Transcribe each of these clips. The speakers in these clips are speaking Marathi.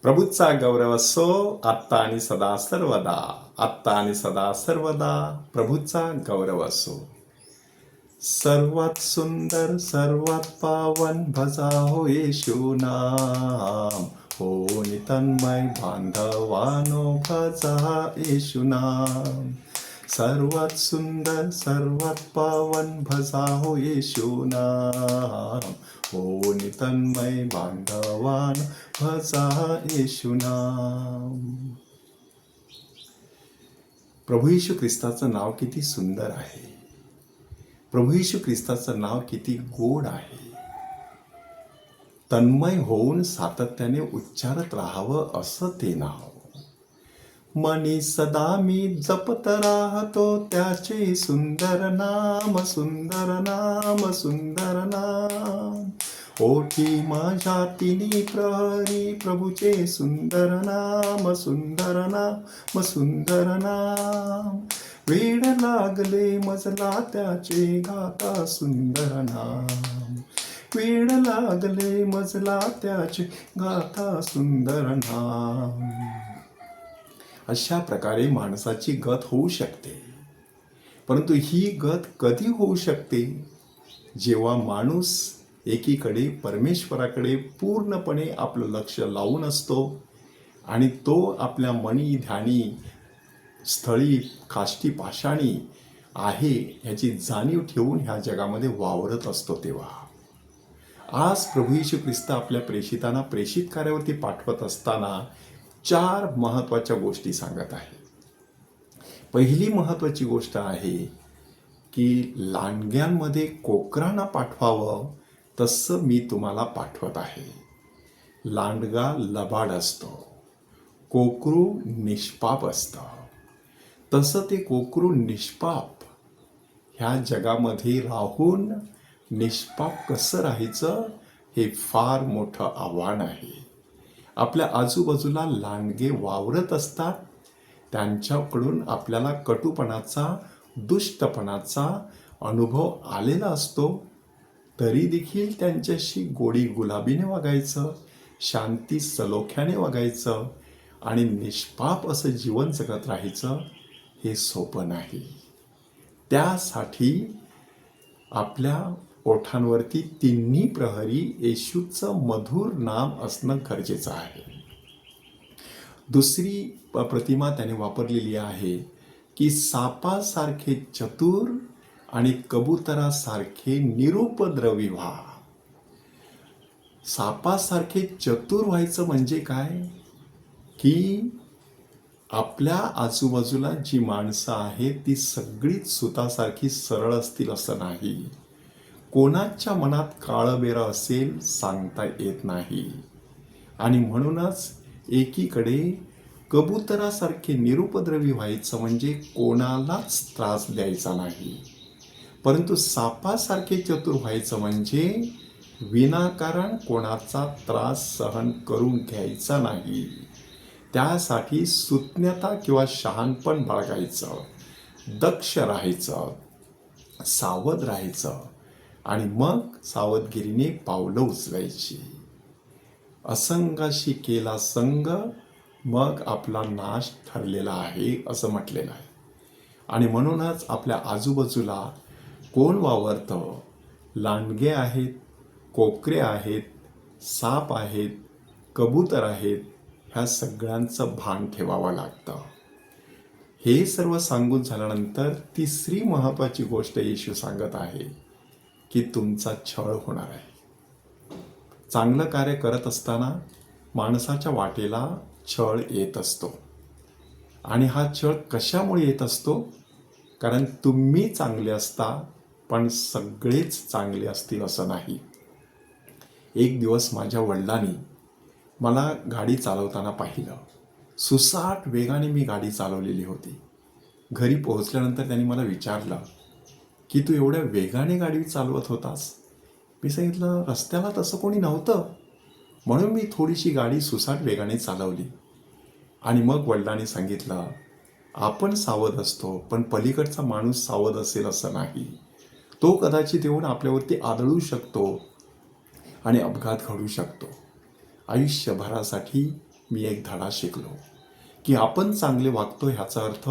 प्रभूचा गौरव असो आत्ता आणि सदा सर्वदा. आत्ता आणि सदा सर्वदा प्रभूचा गौरव असो. सर्वात सुंदर सर्वात पावन भजा हो येशू नाम. हो नितन्मय बांधवानो भजा येशू नाम. सर्वात सुंदर सर्वात पावन भजा हो येशू नाम. हो नितन्मय बांधवान भजा येशू नाम. प्रभू येशू ख्रिस्ताचं नाव किती सुंदर आहे. प्रभू येशू ख्रिस्ताचं नाव किती गोड आहे. तन्मय होऊन सातत्याने उच्चारत राहावं असं ते नाव. मनी सदा मी जपत राहतो त्याचे सुंदर नाम, सुंदर नाम, सुंदर नाम. ओठी माझ्या तिन्ही प्रहरी प्रभूचे सुंदर नाम, सुंदर नाम, सुंदर नाम. वेड लागले मजला त्याचे गाता सुंदर नाम. वेड लागले मजला त्याचे गाता सुंदर नाम. अशा प्रकारे माणसाची गत होऊ शकते. परंतु ही गत कधी होऊ शकते? जेव्हा माणूस एकीकडे परमेश्वराकडे पूर्णपणे आपलं लक्ष लावून असतो आणि तो आपल्या मनी ध्यानी स्थळी काष्टी पाषाणी आहे ह्याची जाणीव ठेवून ह्या जगामध्ये वावरत असतो. तेव्हा आज प्रभू येशू ख्रिस्त आपल्या प्रेषितांना प्रेषित कार्यावरती पाठवत असताना 4 महत्त्वाच्या गोष्टी सांगत आहे. पहिली महत्त्वाची गोष्ट आहे की लांडग्यांमध्ये कोकरांना पाठवावं तसं मी तुम्हाला पाठवत आहे. लांडगा लबाड असतो, कोकरू निष्पाप असतं. तसं ते कोकरू निष्पाप ह्या जगामध्ये राहून निष्पाप कसं राहायचं हे फार मोठं आव्हान आहे. आपल्या आजूबाजूला लांडगे वावरत असतात. त्यांच्याकडून आपल्याला कटुपणाचा, दुष्टपणाचा अनुभव आलेला असतो. तरी देखील त्यांच्याशी गोडी गुलाबीने वागायचं, शांती सलोख्याने वागायचं आणि निष्पाप असं जीवन जगत राहायचं हे सोपं नाही. त्यासाठी आपल्या ओठांवरती तिन्ही प्रहरी येशूचं मधुर नाम असणं गरजेचं आहे. दुसरी प्रतिमा त्याने वापरलेली आहे की सापासारखे चतुर आणि कबुतरासारखे निरुपद्रवी व्हा. सापासारखे चतुर व्हायचं म्हणजे काय की आपल्या आजूबाजूला जी माणसं आहेत ती सगळीच सुतासारखी सरळ असतील असं नाही. कोणाच्या मनात काळबेरा असेल सांगता येत नाही. आणि म्हणूनच एकीकडे कबुतरासारखे निरुपद्रवी व्हायचं म्हणजे कोणालाच त्रास द्यायचा नाही. परंतु सापासारखे चतुर व्हायचं म्हणजे विनाकारण कोणाचा त्रास सहन करून घ्यायचा नाही. त्यासाठी सुज्ञता किंवा शहाणपण बाळगायचं, दक्ष राहायचं, सावध राहायचं आणि मग सावधगिरीने पावलं उचलायची. असंगाशी केला संग मग आपला नाश ठरलेला आहे असं म्हटलेलं आहे. आणि म्हणूनच आपल्या आजूबाजूला कोण वावरतं, लांडगे आहेत, कोकरे आहेत, साप आहेत, कबूतर आहेत, ह्या सगळ्यांचं भान ठेवावं लागतं. हे सर्व सांगून झाल्यानंतर तिसरी महत्त्वाची गोष्ट येशू सांगत आहे की तुमचा छळ होणार आहे. चांगलं कार्य करत असताना माणसाच्या वाटेला छळ येत असतो. आणि हा छळ कशामुळे येत असतो? कारण तुम्ही चांगले असता पण सगळेच चांगले असतील असं नाही. एक दिवस माझ्या वडिलांनी मला गाडी चालवताना पाहिलं. सुसाट वेगाने मी गाडी चालवलेली होती. घरी पोहोचल्यानंतर त्यांनी मला विचारलं की तू एवढ्या वेगाने गाडी चालवत होतास? मी सांगितलं रस्त्याला तसं कोणी नव्हतं म्हणून मी थोडीशी गाडी सुसाट वेगाने चालवली. आणि मग वडिलांनी सांगितलं आपण सावध असतो पण पलीकडचा माणूस सावध असेल असं नाही. तो कदाचित येऊन आपल्यावरती आदळू शकतो आणि अपघात घडू शकतो. आयुष्यभरासाठी मी एक धडा शिकलो की आपण चांगले वागतो ह्याचा अर्थ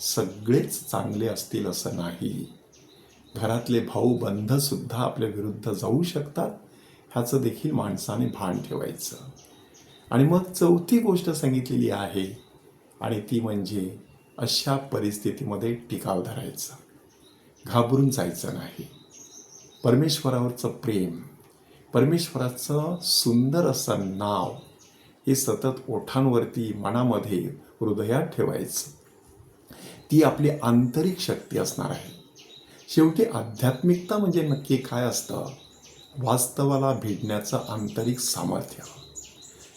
सगळेच चांगले असतील असं नाही. घरातले भाऊ बंध सुद्धा आपल्या विरुद्ध जाऊ शकतात, ह्याचं देखील माणसाने भान ठेवायचं. आणि मग चौथी गोष्ट सांगितलेली आहे, आणि ती म्हणजे अशा परिस्थितीमध्ये टिकाव धरायचा, घाबरून जायचं नाही. परमेश्वरावरचं प्रेम, परमेश्वराचं सुंदर असं नाव हे सतत ओठांवरती, मनामध्ये, हृदयात ठेवायचं. ती आपली आंतरिक शक्ती असणार आहे. शेवटी आध्यात्मिकता म्हणजे नक्की काय असतं? वास्तवाला भिडण्याचं आंतरिक सामर्थ्य.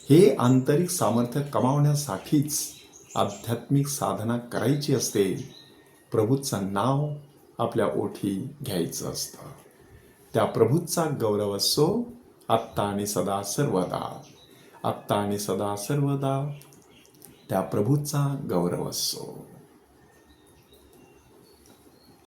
हे आंतरिक सामर्थ्य कमावण्यासाठीच आध्यात्मिक साधना करायची असते. प्रभूचं नाव आपल्या ओठी घ्यायचं असतं. त्या प्रभूचा गौरव असो आत्ता आणि सदा सर्वदा. आत्ता आणि सदा सर्वदा त्या प्रभूचा गौरव असो.